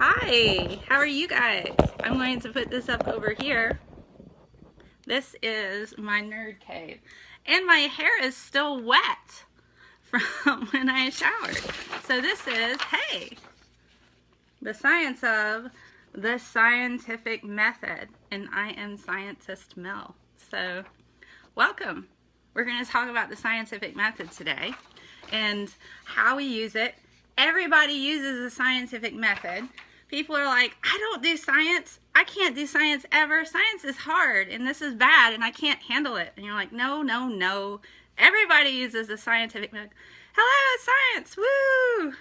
Hi, how are you guys? I'm going to put this up over here. This is my nerd cave. And my hair is still wet from when I showered. So this is, hey, the science of the scientific method. And I am Scientist Mel. So welcome. We're going to talk about the scientific method today and how we use it. Everybody uses the scientific method. People are like, I don't do science. I can't do science ever. Science is hard and this is bad and I can't handle it. And you're like, no, no, no. Everybody uses the scientific method. Hello, science. Woo!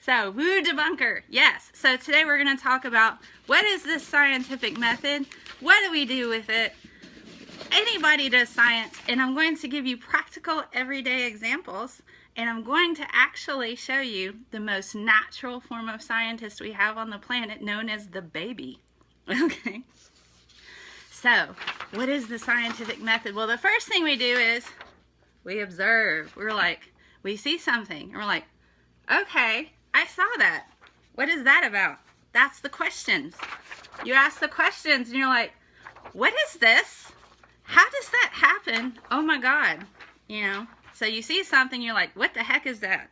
So, woo debunker. Yes. So today we're going to talk about what is this scientific method? What do we do with it? Anybody does science, and I'm going to give you practical everyday examples, and I'm going to actually show you the most natural form of scientist we have on the planet, known as the baby. Okay, so what is the scientific method? Well, the first thing we do is we observe. We're like, we see something and we're like, okay, I saw that. What is that about? That's the questions. You ask the questions and you're like, what is this? How does that happen? Oh my God, you know? So you see something, you're like, what the heck is that?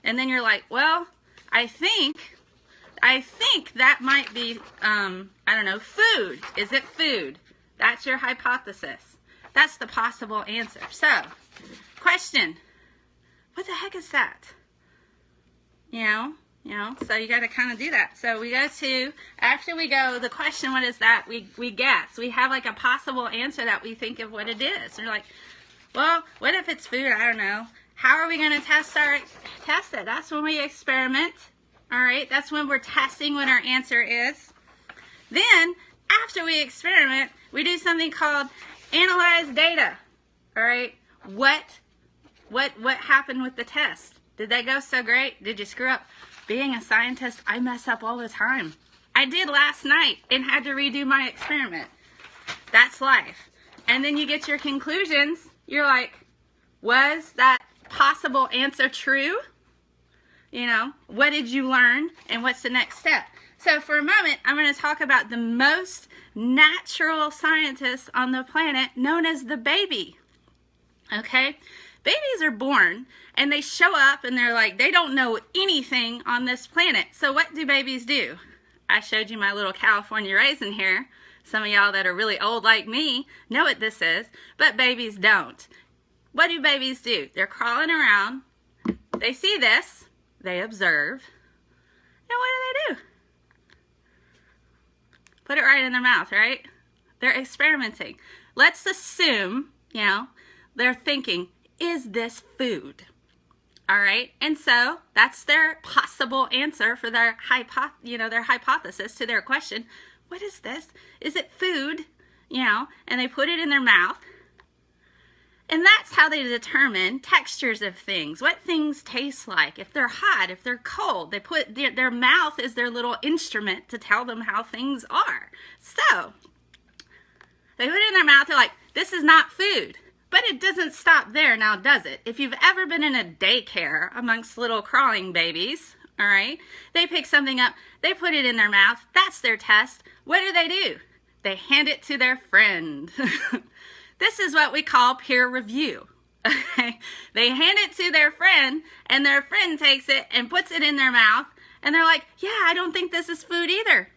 And then you're like, well, I think that might be, I don't know, food. Is it food? That's your hypothesis. That's the possible answer. So, question, what the heck is that? You know, so you got to kind of do that. So we go to, after we go, the question, what is that? We guess. We have like a possible answer that we think of what it is. And you're like, well, what if it's food? I don't know. How are we going to test it? That's when we experiment. All right. That's when we're testing what our answer is. Then, after we experiment, we do something called analyze data. All right. What happened with the test? Did they go so great? Did you screw up? Being a scientist, I mess up all the time. I did last night and had to redo my experiment. That's life. And then you get your conclusions. You're like, was that possible answer true? You know, what did you learn and what's the next step? So for a moment, I'm going to talk about the most natural scientist on the planet, known as the baby. Okay? Babies are born and they show up and they're like, they don't know anything on this planet. So what do babies do? I showed you my little California raisin here. Some of y'all that are really old like me know what this is, but babies don't. What do babies do? They're crawling around. They see this. They observe. And what do? Put it right in their mouth, right? They're experimenting. Let's assume, you know, they're thinking, is this food? All right, and so that's their possible answer for their hypothesis to their question. What is this? Is it food? You know, and they put it in their mouth. And that's how they determine textures of things, what things taste like, if they're hot, if they're cold. They put their mouth is their little instrument to tell them how things are. So they put it in their mouth. They're like, this is not food. But it doesn't stop there now, does it? If you've ever been in a daycare amongst little crawling babies, all right, they pick something up, they put it in their mouth, that's their test. What do? They hand it to their friend. This is what we call peer review. Okay? They hand it to their friend, and their friend takes it and puts it in their mouth, and they're like, yeah, I don't think this is food either.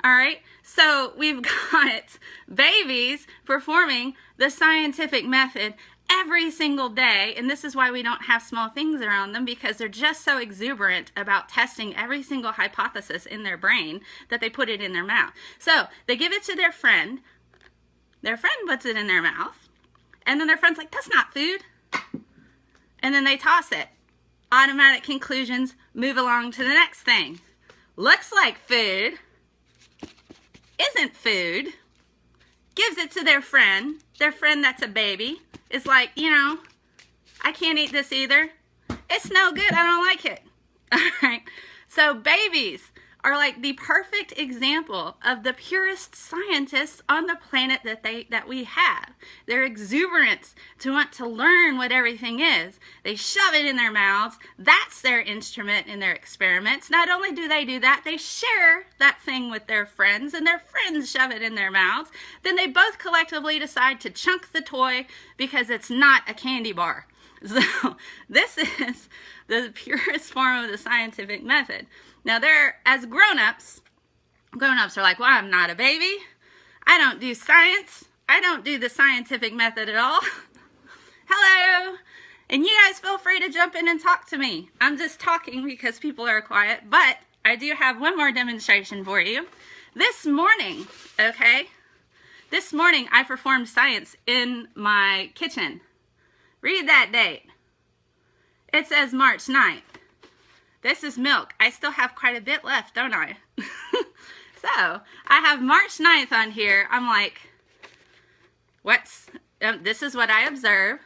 All right, so we've got babies performing the scientific method every single day, and this is why we don't have small things around them, because they're just so exuberant about testing every single hypothesis in their brain that they put it in their mouth. So they give it to their friend puts it in their mouth, and then their friend's like, that's not food, and then they toss it. Automatic conclusions, move along to the next thing. Looks like food, isn't food, gives it to their friend that's a baby, is like, you know, I can't eat this either. It's no good, I don't like it. All right, so babies are like the perfect example of the purest scientists on the planet that we have. Their exuberance to want to learn what everything is. They shove it in their mouths. That's their instrument in their experiments. Not only do they do that, they share that thing with their friends, and their friends shove it in their mouths. Then they both collectively decide to chunk the toy because it's not a candy bar. So this is the purest form of the scientific method. Now, as grown-ups are like, well, I'm not a baby. I don't do science. I don't do the scientific method at all. Hello. And you guys feel free to jump in and talk to me. I'm just talking because people are quiet, but I do have one more demonstration for you. This morning, okay, this morning I performed science in my kitchen. Read that date. It says March 9th. This is milk. I still have quite a bit left, don't I? So, I have March 9th on here. I'm like, this is what I observe.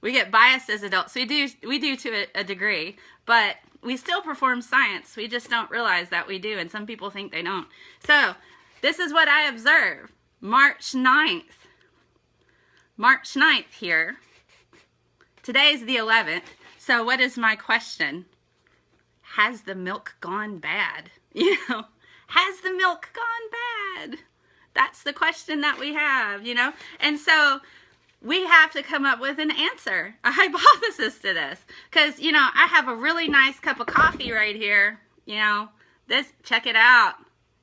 We get biased as adults. We do to a degree, but we still perform science. We just don't realize that we do, and some people think they don't. So, this is what I observe. March 9th. March 9th here. Today's the 11th. So, what is my question? Has the milk gone bad? You know, has the milk gone bad? That's the question that we have, you know? And so we have to come up with an answer, a hypothesis to this. Because, you know, I have a really nice cup of coffee right here. You know, check it out.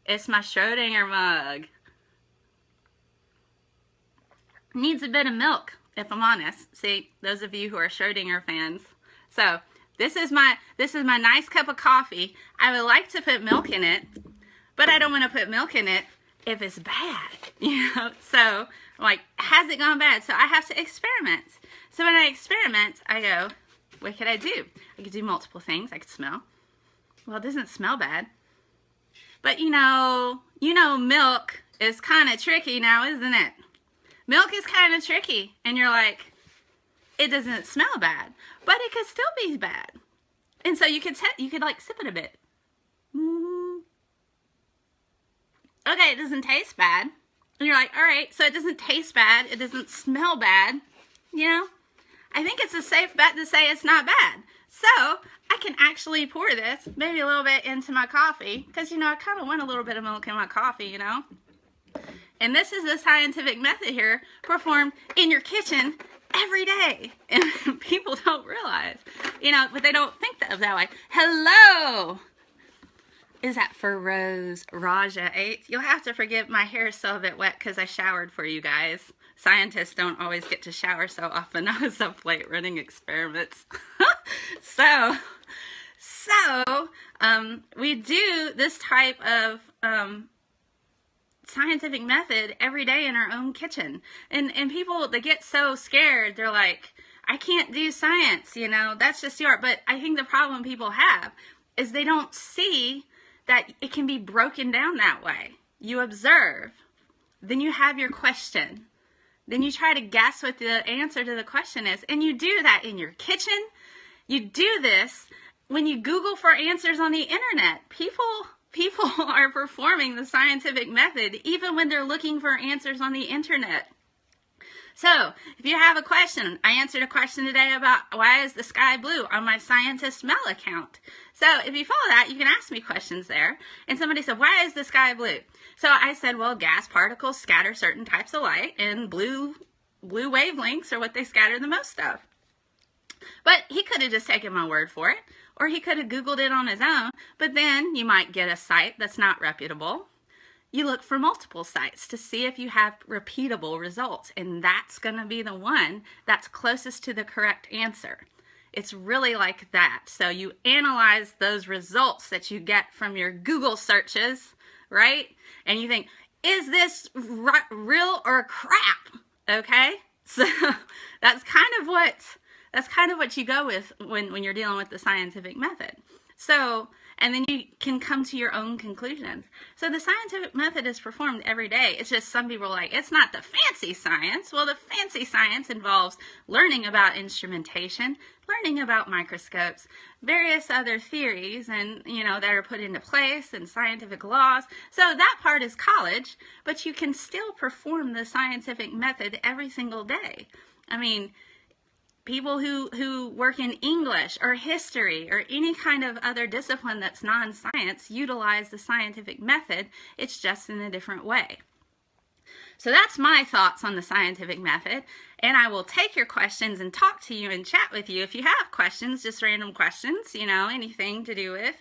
It's my Schrodinger mug. Needs a bit of milk, if I'm honest. See, those of you who are Schrodinger fans. So, this is my nice cup of coffee. I would like to put milk in it, but I don't want to put milk in it if it's bad, you know? So, I'm like, has it gone bad? So I have to experiment. So when I experiment, I go, what could I do? I could do multiple things. I could smell. Well, it doesn't smell bad. But you know milk is kind of tricky now, isn't it? Milk is kind of tricky. And you're like, it doesn't smell bad, but it could still be bad. And so you could like sip it a bit. Okay, it doesn't taste bad. And you're like, all right, so it doesn't taste bad. It doesn't smell bad. You know, I think it's a safe bet to say it's not bad. So I can actually pour this, maybe a little bit into my coffee, because, you know, I kind of want a little bit of milk in my coffee, you know. And this is the scientific method here, performed in your kitchen every day. And people don't realize, you know, but they don't think of that way. Hello! Is that for Rose Raja 8? You'll have to forgive, my hair is still a bit wet because I showered for you guys. Scientists don't always get to shower so often. I was up late running experiments. So, we do this type of scientific method every day in our own kitchen. And people, they get so scared. They're like, I can't do science, you know, that's just the art. But I think the problem people have is they don't see that it can be broken down that way. You observe, then you have your question, then you try to guess what the answer to the question is, and you do that in your kitchen. You do this when you Google for answers on the internet. People are performing the scientific method even when they're looking for answers on the internet. So, if you have a question, I answered a question today about why is the sky blue on my Scientist Mel account. So, if you follow that, you can ask me questions there. And somebody said, why is the sky blue? So, I said, well, gas particles scatter certain types of light, and blue wavelengths are what they scatter the most of. But he could have just taken my word for it, or he could have Googled it on his own. But then you might get a site that's not reputable. You look for multiple sites to see if you have repeatable results, and that's going to be the one that's closest to the correct answer. It's really like that. So you analyze those results that you get from your Google searches, right? And you think, is this real or crap? Okay? So that's kind of what you go with when you're dealing with the scientific method. So and then you can come to your own conclusions. So the scientific method is performed every day. It's just some people are like, it's not the fancy science. Well, the fancy science involves learning about instrumentation, learning about microscopes, various other theories and, that are put into place, and scientific laws. So that part is college, but you can still perform the scientific method every single day. I mean, people who work in English or history or any kind of other discipline that's non-science utilize the scientific method. It's just in a different way. So that's my thoughts on the scientific method, and I will take your questions and talk to you and chat with you if you have questions, just random questions, anything to do with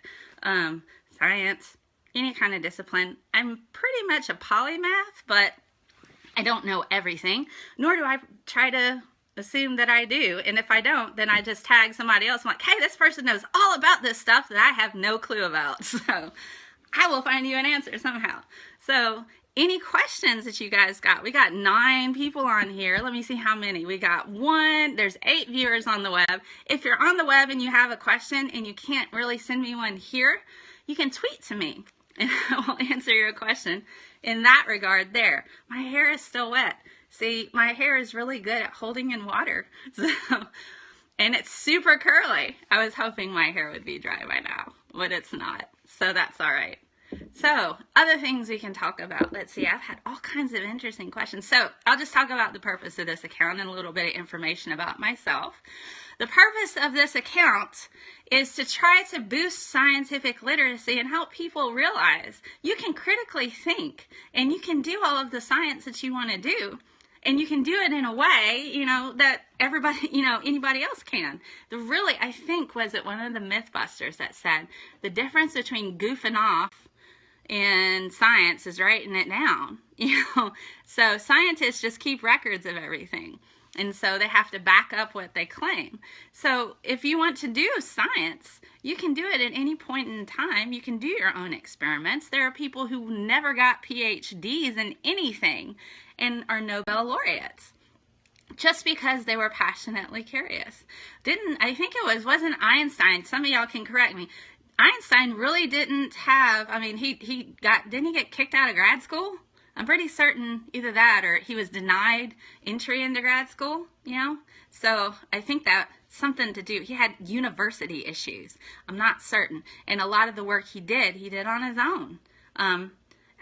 science, any kind of discipline. I'm pretty much a polymath, but I don't know everything, nor do I try to assume that I do. And if I don't, then I just tag somebody else. I'm like, hey, this person knows all about this stuff that I have no clue about. So I will find you an answer somehow. So any questions that you guys got? We got 9 people on here. Let me see how many. We got 1. There's 8 viewers on the web. If you're on the web and you have a question and you can't really send me one here, you can tweet to me and I will answer your question in that regard there. My hair is still wet. See, my hair is really good at holding in water. And it's super curly. I was hoping my hair would be dry by now, but it's not. So that's all right. So, other things we can talk about. Let's see, I've had all kinds of interesting questions. So, I'll just talk about the purpose of this account and a little bit of information about myself. The purpose of this account is to try to boost scientific literacy and help people realize you can critically think and you can do all of the science that you want to do. And you can do it in a way, that everybody, anybody else can. I think, was it one of the Mythbusters that said the difference between goofing off and science is writing it down, So scientists just keep records of everything. And so they have to back up what they claim. So if you want to do science, you can do it at any point in time. You can do your own experiments. There are people who never got PhDs in anything and are Nobel laureates just because they were passionately curious. Wasn't Einstein, some of y'all can correct me, Einstein really didn't have, didn't he get kicked out of grad school? I'm pretty certain either that or he was denied entry into grad school, So I think that's something to do. He had university issues. I'm not certain. And a lot of the work he did on his own.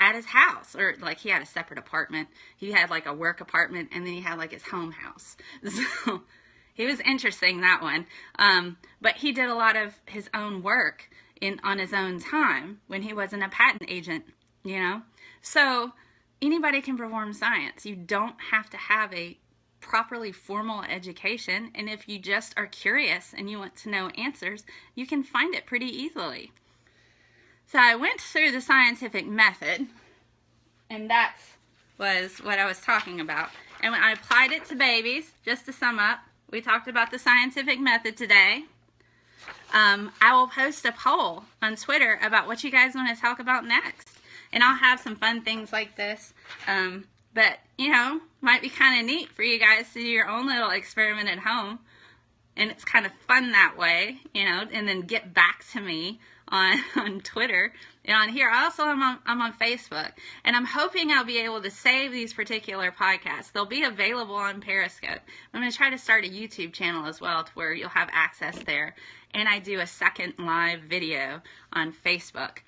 At his house, or like he had a separate apartment. He had like a work apartment and then he had like his home house. So he was interesting, that one. But he did a lot of his own work on his own time when he wasn't a patent agent, So anybody can perform science. You don't have to have a properly formal education. And if you just are curious and you want to know answers, you can find it pretty easily. So I went through the scientific method, and that was what I was talking about. And when I applied it to babies, just to sum up, we talked about the scientific method today. I will post a poll on Twitter about what you guys want to talk about next. And I'll have some fun things like this. But, might be kind of neat for you guys to do your own little experiment at home. And it's kind of fun that way, and then get back to me on Twitter and on here. Also, I'm on Facebook, and I'm hoping I'll be able to save these particular podcasts. They'll be available on Periscope. I'm going to try to start a YouTube channel as well to where you'll have access there. And I do a second live video on Facebook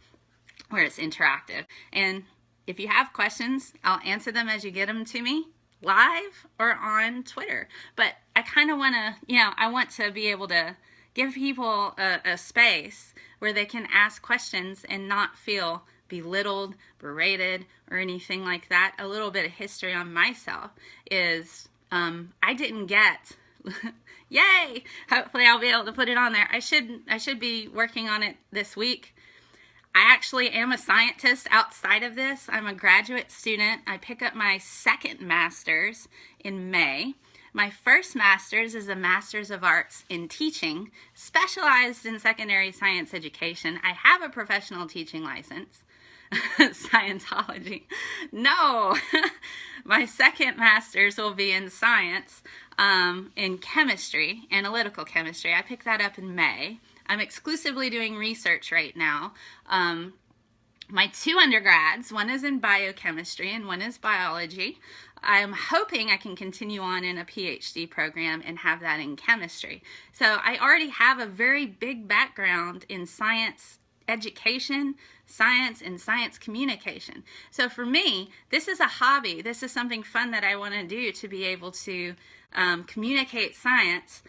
where it's interactive. And if you have questions, I'll answer them as you get them to me, live or on Twitter. But I kind of want to, I want to be able to give people a space where they can ask questions and not feel belittled, berated, or anything like that. A little bit of history on myself is I didn't get, yay, hopefully I'll be able to put it on there. I should be working on it this week. I actually am a scientist outside of this. I'm a graduate student. I pick up my second master's in May. My first master's is a Master's of Arts in Teaching, specialized in secondary science education. I have a professional teaching license. Scientology. No! My second master's will be in science, in chemistry, analytical chemistry. I picked that up in May. I'm exclusively doing research right now. My 2 undergrads, one is in biochemistry and one is biology. I'm hoping I can continue on in a PhD program and have that in chemistry. So I already have a very big background in science education, science, and science communication. So for me, this is a hobby. This is something fun that I want to do to be able to communicate science.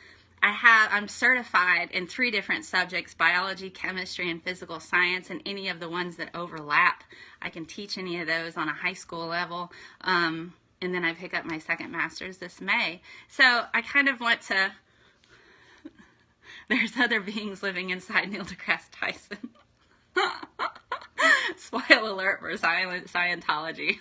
I'm certified in 3 different subjects: biology, chemistry, and physical science, and any of the ones that overlap. I can teach any of those on a high school level. And then I pick up my second master's this May. So I kind of want to, there's other beings living inside Neil deGrasse Tyson. Spoiler alert for Scientology.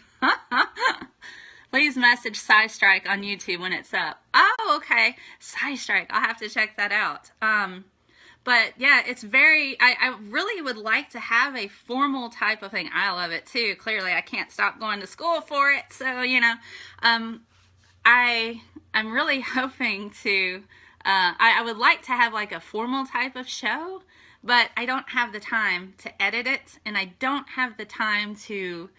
Please message SciStrike on YouTube when it's up. Oh, okay. SciStrike. I'll have to check that out. But yeah, it's very, I really would like to have a formal type of thing. I love it too. Clearly, I can't stop going to school for it. So, you know, I'm really hoping to, I would like to have like a formal type of show, but I don't have the time to edit it, and I don't have the time to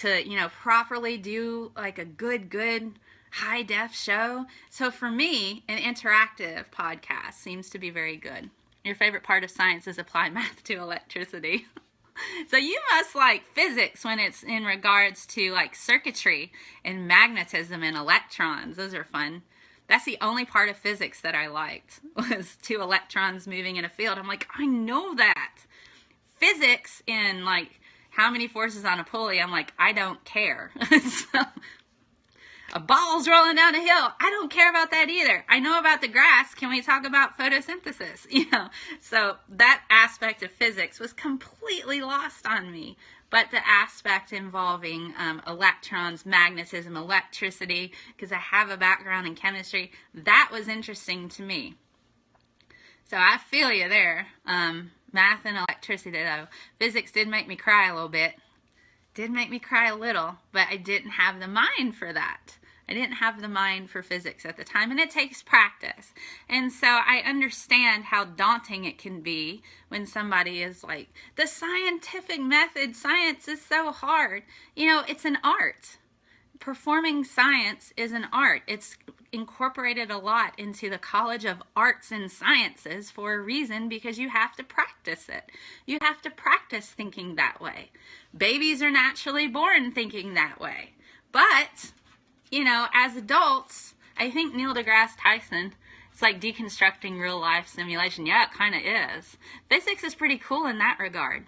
you know, properly do like a good high def show. So for me, an interactive podcast seems to be very good. Your favorite part of science is applied math to electricity. So you must like physics when it's in regards to like circuitry and magnetism and electrons. Those are fun. That's the only part of physics that I liked, was 2 electrons moving in a field. I'm like, I know that. Physics in like how many forces on a pulley, I'm like, I don't care. So, a ball's rolling down a hill, I don't care about that either. I know about the grass. Can we talk about photosynthesis? You know, so that aspect of physics was completely lost on me. But the aspect involving electrons, magnetism, electricity, because I have a background in chemistry, that was interesting to me. So I feel you there. Math and electricity, though. Physics did make me cry a little bit. Did make me cry a little, but I didn't have the mind for that. I didn't have the mind for physics at the time, and it takes practice. And so I understand how daunting it can be when somebody is like, the scientific method, science is so hard. You know, it's an art. Performing science is an art. It's incorporated a lot into the College of Arts and Sciences for a reason, because you have to practice it. You have to practice thinking that way. Babies are naturally born thinking that way. But, you know, as adults, I think Neil deGrasse Tyson, it's like deconstructing real life simulation. Yeah, it kind of is. Physics is pretty cool in that regard.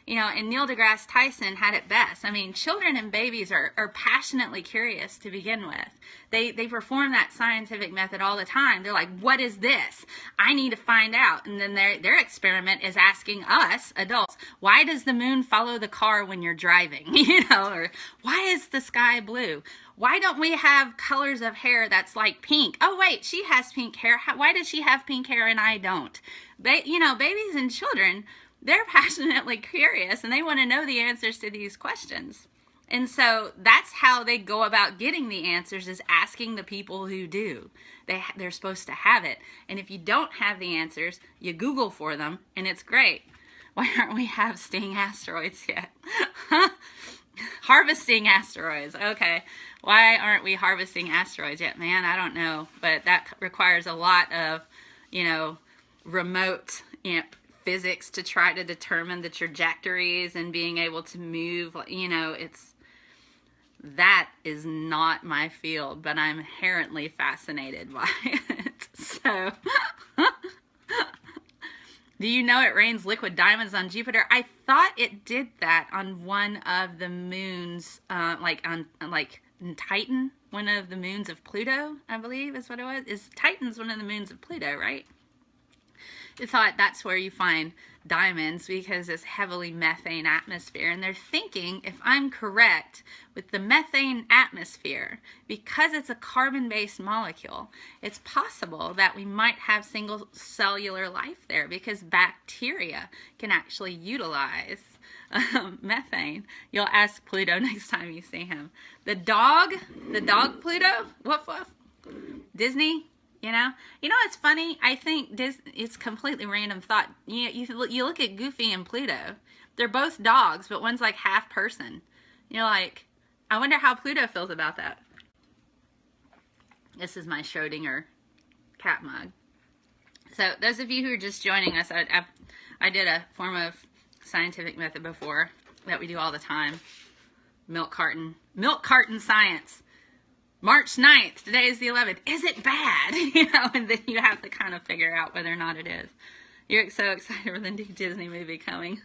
You know, and Neil deGrasse Tyson had it best. I mean, children and babies are passionately curious to begin with. They perform that scientific method all the time. They're like, what is this? I need to find out. And then their experiment is asking us, adults, why does the moon follow the car when you're driving? You know, or why is the sky blue? Why don't we have colors of hair that's like pink? Oh, wait, she has pink hair. Why does she have pink hair and I don't? You know, babies and children, they're passionately curious, and they want to know the answers to these questions. And so that's how they go about getting the answers, is asking the people who do. They're supposed to have it. And if you don't have the answers, you Google for them, and it's great. Why aren't we harvesting asteroids yet? Harvesting asteroids. Okay. Why aren't we harvesting asteroids yet? Man, I don't know. But that requires a lot of, you know, remote, you know, physics to try to determine the trajectories and being able to move. You know, that is not my field, but I'm inherently fascinated by it. So, do you know it rains liquid diamonds on Jupiter? I thought it did that on one of the moons, like Titan, one of the moons of Pluto, I believe is what it was. Titan's one of the moons of Pluto, right? I thought that's where you find diamonds, because it's heavily methane atmosphere. And they're thinking, if I'm correct, with the methane atmosphere, because it's a carbon-based molecule, it's possible that we might have single cellular life there, because bacteria can actually utilize methane. You'll ask Pluto next time you see him. The dog Pluto, woof woof. Disney, You know, it's funny. I think it's completely random thought. You look at Goofy and Pluto. They're both dogs, but one's like half person. You're like, I wonder how Pluto feels about that. This is my Schrodinger cat mug. So those of you who are just joining us, I did a form of scientific method before that we do all the time. Milk carton science. March 9th, today is the 11th. Is it bad? And then you have to kind of figure out whether or not it is. You're so excited for the new Disney movie coming.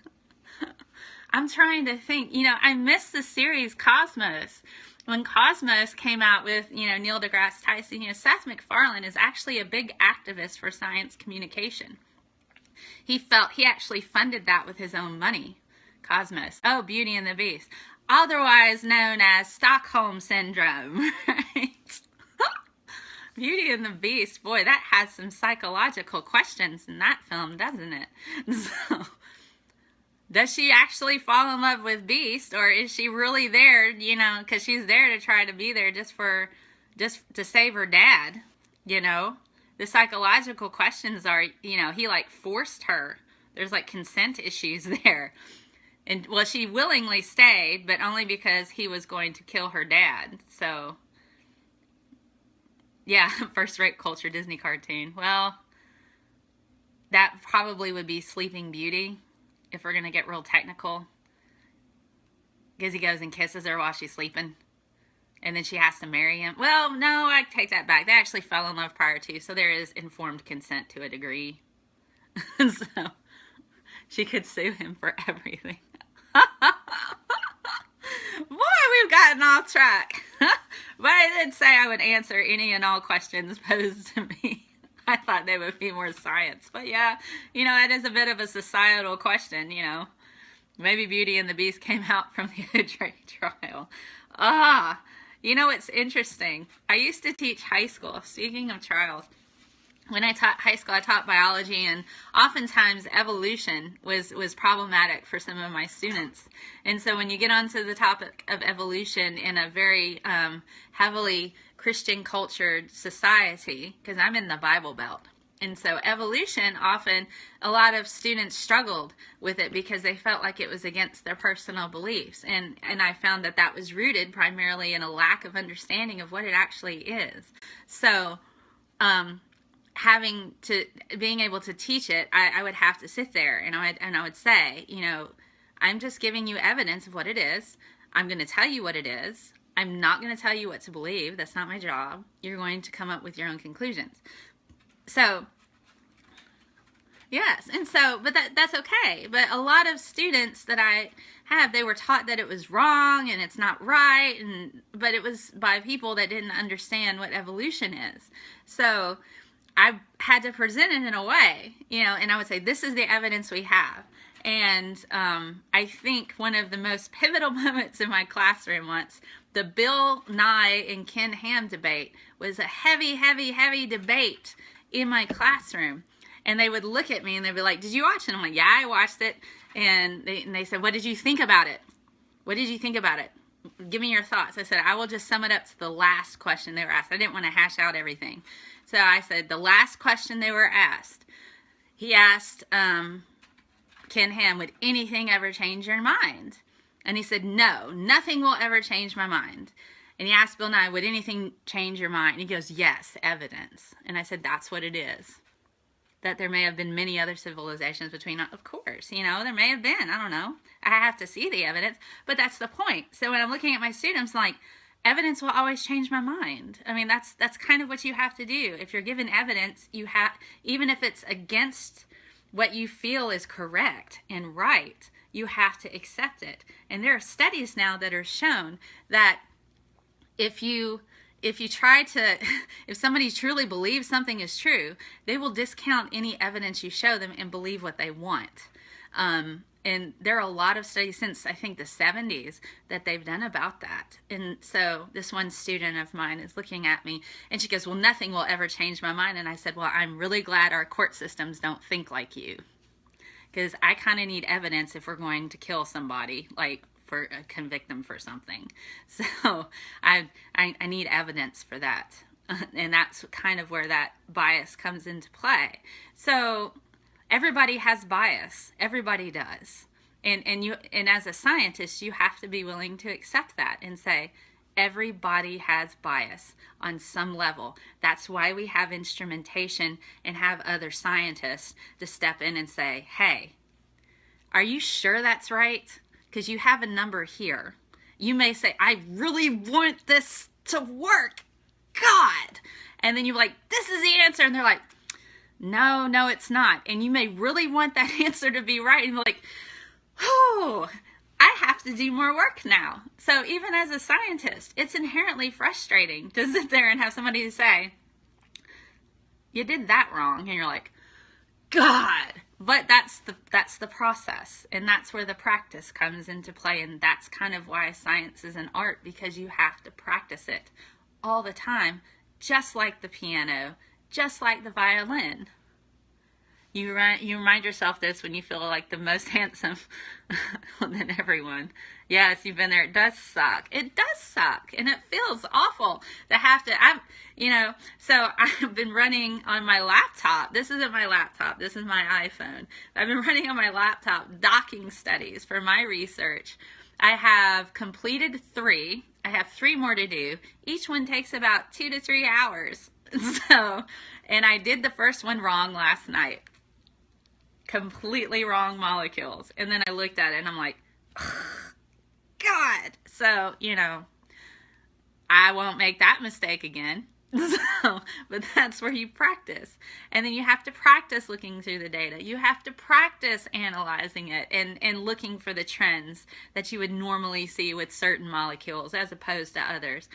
I'm trying to think. I missed the series Cosmos. When Cosmos came out with, Neil deGrasse Tyson, Seth MacFarlane is actually a big activist for science communication. He actually funded that with his own money. Cosmos. Oh, Beauty and the Beast. Otherwise known as Stockholm Syndrome, right? Beauty and the Beast, boy, that has some psychological questions in that film, doesn't it? So, does she actually fall in love with Beast, or is she really there, because she's there to try to be there just to save her dad, The psychological questions are, he like forced her. There's like consent issues there. And, well, she willingly stayed, but only because he was going to kill her dad. So, yeah, first-rate culture Disney cartoon. Well, that probably would be Sleeping Beauty, if we're going to get real technical. Because he goes and kisses her while she's sleeping. And then she has to marry him. Well, no, I take that back. They actually fell in love prior to, so there is informed consent to a degree. So, she could sue him for everything. Boy, we've gotten off track. But I did say I would answer any and all questions posed to me. I thought they would be more science. But yeah, it is a bit of a societal question, Maybe Beauty and the Beast came out from the jury trial. It's interesting. I used to teach high school. Speaking of trials, when I taught high school, I taught biology, and oftentimes evolution was problematic for some of my students. And so when you get onto the topic of evolution in a very heavily Christian cultured society, because I'm in the Bible Belt, and so evolution, often a lot of students struggled with it because they felt like it was against their personal beliefs. And I found that was rooted primarily in a lack of understanding of what it actually is. So, being able to teach it, I would have to sit there and I would say, I'm just giving you evidence of what it is. I'm going to tell you what it is. I'm not going to tell you what to believe. That's not my job. You're going to come up with your own conclusions. So, yes. And so, but that's okay. But a lot of students that I have, they were taught that it was wrong and it's not right. But it was by people that didn't understand what evolution is. So, I had to present it in a way, and I would say, this is the evidence we have. And I think one of the most pivotal moments in my classroom once, the Bill Nye and Ken Ham debate was a heavy, heavy, heavy debate in my classroom. And they would look at me and they'd be like, did you watch it? And I'm like, yeah, I watched it. And they said, what did you think about it? What did you think about it? Give me your thoughts. I said, I will just sum it up to the last question they were asked. I didn't want to hash out everything. So I said, the last question they were asked, he asked Ken Ham, would anything ever change your mind? And he said, no, nothing will ever change my mind. And he asked Bill Nye, would anything change your mind? And he goes, yes, evidence. And I said, that's what it is. That there may have been many other civilizations between, of course, there may have been, I don't know. I have to see the evidence, but that's the point. So when I'm looking at my students, like, evidence will always change my mind. I mean, that's kind of what you have to do. If you're given evidence, you have, even if it's against what you feel is correct and right, you have to accept it. And there are studies now that are shown that if somebody truly believes something is true, they will discount any evidence you show them and believe what they want. And there are a lot of studies since, I think, the 70s that they've done about that. And so this one student of mine is looking at me, and she goes, well, nothing will ever change my mind. And I said, well, I'm really glad our court systems don't think like you. Because I kind of need evidence if we're going to kill somebody, like convict them for something. So I need evidence for that. And that's kind of where that bias comes into play. So everybody has bias. Everybody does. And as a scientist, you have to be willing to accept that and say, everybody has bias on some level. That's why we have instrumentation and have other scientists to step in and say, hey, are you sure that's right? Because you have a number here. You may say, I really want this to work. God. And then you're like, this is the answer. And they're like, no, it's not. And you may really want that answer to be right. And you're like, oh, I have to do more work now. So even as a scientist, it's inherently frustrating to sit there and have somebody say, you did that wrong. And you're like, God. But that's the process. And that's where the practice comes into play. And that's kind of why science is an art, because you have to practice it all the time, just like the piano, just like the violin. You remind yourself this when you feel like the most handsome than everyone. Yes, you've been there. It does suck. It does suck. And it feels awful to have to, so I've been running on my laptop. This isn't my laptop. This is my iPhone. I've been running on my laptop docking studies for my research. I have completed 3. I have 3 more to do. Each one takes about 2 to 3 hours. And I did the first one wrong last night. Completely wrong molecules. And then I looked at it and I'm like, God. So, I won't make that mistake again. But that's where you practice. And then you have to practice looking through the data. You have to practice analyzing it and looking for the trends that you would normally see with certain molecules as opposed to others.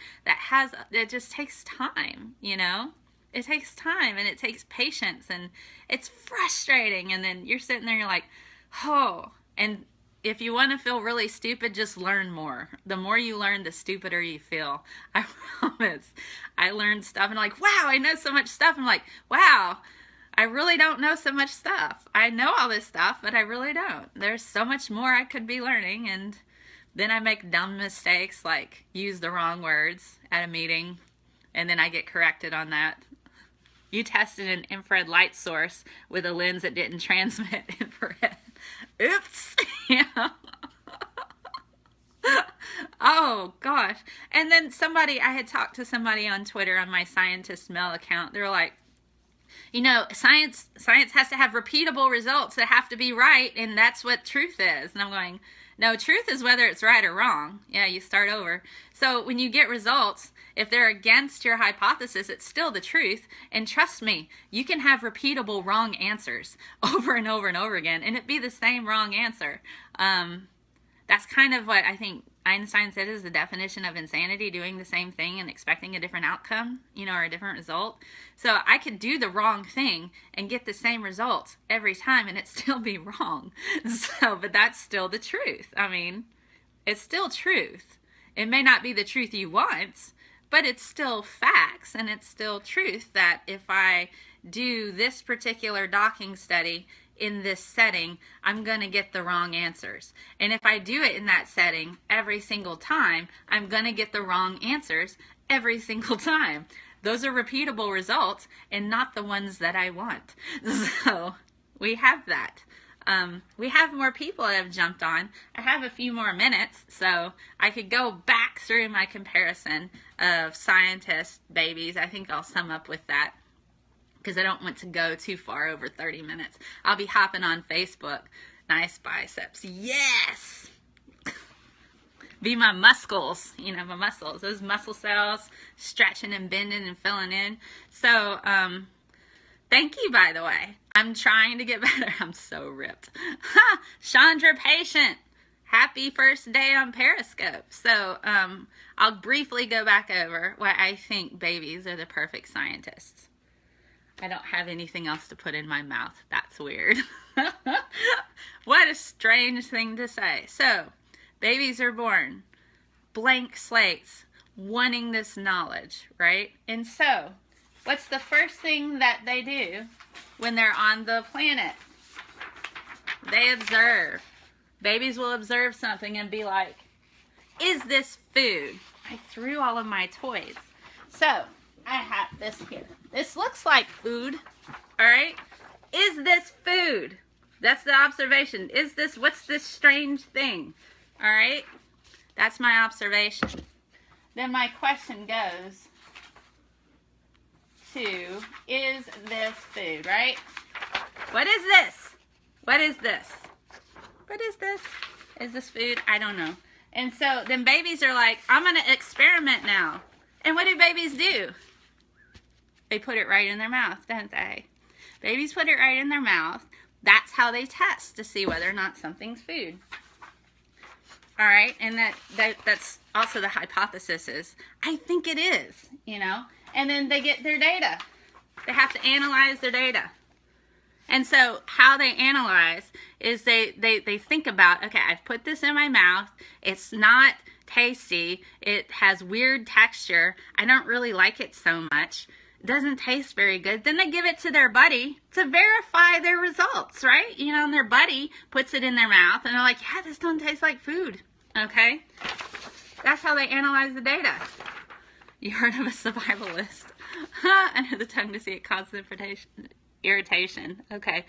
It just takes time, It takes time and it takes patience and it's frustrating. And then you're sitting there, you're like, oh, and if you want to feel really stupid, just learn more. The more you learn, the stupider you feel. I promise. I learned stuff and I'm like, wow, I know so much stuff. I'm like, wow, I really don't know so much stuff. I know all this stuff, but I really don't. There's so much more I could be learning. And then I make dumb mistakes, like use the wrong words at a meeting. And then I get corrected on that. You tested an infrared light source with a lens that didn't transmit infrared. Oops. Oh, gosh. And then I had talked to somebody on Twitter on my Scientist Mail account. They were like, science has to have repeatable results that have to be right, and that's what truth is. And I'm going, no, truth is whether it's right or wrong. Yeah, you start over. So when you get results, if they're against your hypothesis, it's still the truth. And trust me, you can have repeatable wrong answers over and over and over again, and it be the same wrong answer. That's kind of what I think Einstein said is the definition of insanity, doing the same thing and expecting a different outcome, or a different result. So I could do the wrong thing and get the same results every time and it still be wrong. But that's still the truth. I mean, it's still truth. It may not be the truth you want, but it's still facts and it's still truth that if I do this particular docking study in this setting, I'm going to get the wrong answers. And if I do it in that setting every single time, I'm going to get the wrong answers every single time. Those are repeatable results and not the ones that I want. So we have that. We have more people that have jumped on. I have a few more minutes, so I could go back through my comparison of scientist babies. I think I'll sum up with that, because I don't want to go too far over 30 minutes. I'll be hopping on Facebook. Nice biceps. Yes! Be my muscles, my muscles. Those muscle cells stretching and bending and filling in. So, thank you, by the way. I'm trying to get better. I'm so ripped. Ha! Chandra Patient. Happy first day on Periscope. So, I'll briefly go back over why I think babies are the perfect scientists. I don't have anything else to put in my mouth. That's weird. What a strange thing to say. So, babies are born blank slates, wanting this knowledge, right? And so, what's the first thing that they do when they're on the planet? They observe. Babies will observe something and be like, is this food? I threw all of my toys. So, I have this here. This looks like food, all right? Is this food? That's the observation. Is this, what's this strange thing? All right? That's my observation. Then my question goes to, is this food, right? What is this? What is this? What is this? Is this food? I don't know. And so then babies are like, I'm going to experiment now. And what do babies do? They put it right in their mouth, don't they? Babies put it right in their mouth. That's how they test to see whether or not something's food. All right, and that's also the hypothesis is, I think it is, you know. And then they get their data. They have to analyze their data. And so how they analyze is they think about, okay, I've put this in my mouth. It's not tasty. It has weird texture. I don't really like it so much. It doesn't taste very good. Then they give it to their buddy to verify their results, right? You know, and their buddy puts it in their mouth and they're like, yeah, this doesn't taste like food, okay? That's how they analyze the data. You heard of a survivalist. Under the tongue to see it causes irritation. Okay.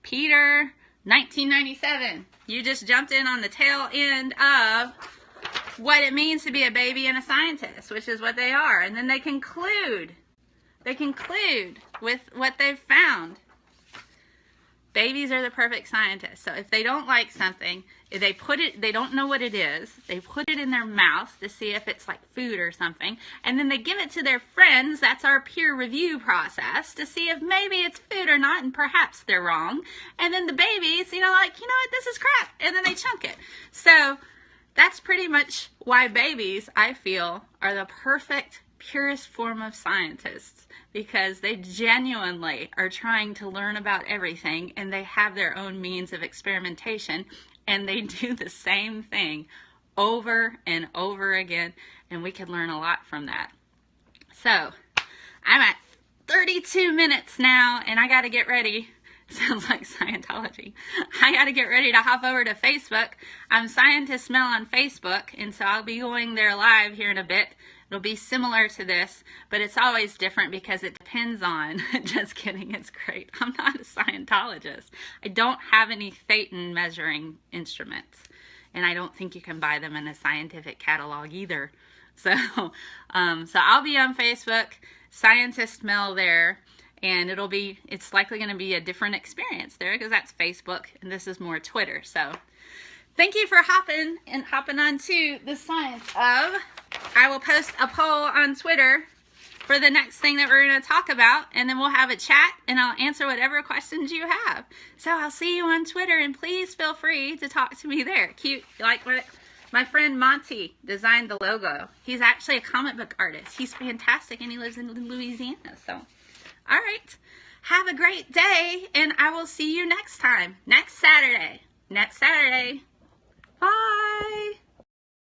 Peter, 1997. You just jumped in on the tail end of what it means to be a baby and a scientist, which is what they are. And then they conclude with what they've found. Babies are the perfect scientists. So if they don't like something, they don't know what it is. They put it in their mouth to see if it's like food or something. And then they give it to their friends. That's our peer review process to see if maybe it's food or not. And perhaps they're wrong. And then the babies, you know, like, you know what, this is crap. And then they chunk it. So that's pretty much why babies, I feel, are the perfect, purest form of scientists. Because they genuinely are trying to learn about everything and they have their own means of experimentation and they do the same thing over and over again, and we can learn a lot from that. So I'm at 32 minutes now and I got to get ready. Sounds like Scientology. I got to get ready to hop over to Facebook. I'm Scientist Mel on Facebook, and so I'll be going there live here in a bit. It'll be similar to this, but it's always different because it depends on, just kidding, it's great. I'm not a Scientologist. I don't have any Thetan measuring instruments, and I don't think you can buy them in a scientific catalog either. So, so I'll be on Facebook, Scientist Mel there, and it's likely going to be a different experience there because that's Facebook, and this is more Twitter. So thank you for hopping on to the science of. I will post a poll on Twitter for the next thing that we're going to talk about, and then we'll have a chat, and I'll answer whatever questions you have. So I'll see you on Twitter, and please feel free to talk to me there. Cute, like what my friend Monty designed the logo. He's actually a comic book artist. He's fantastic, and he lives in Louisiana. So, all right, have a great day, and I will see you next time, next Saturday. Bye.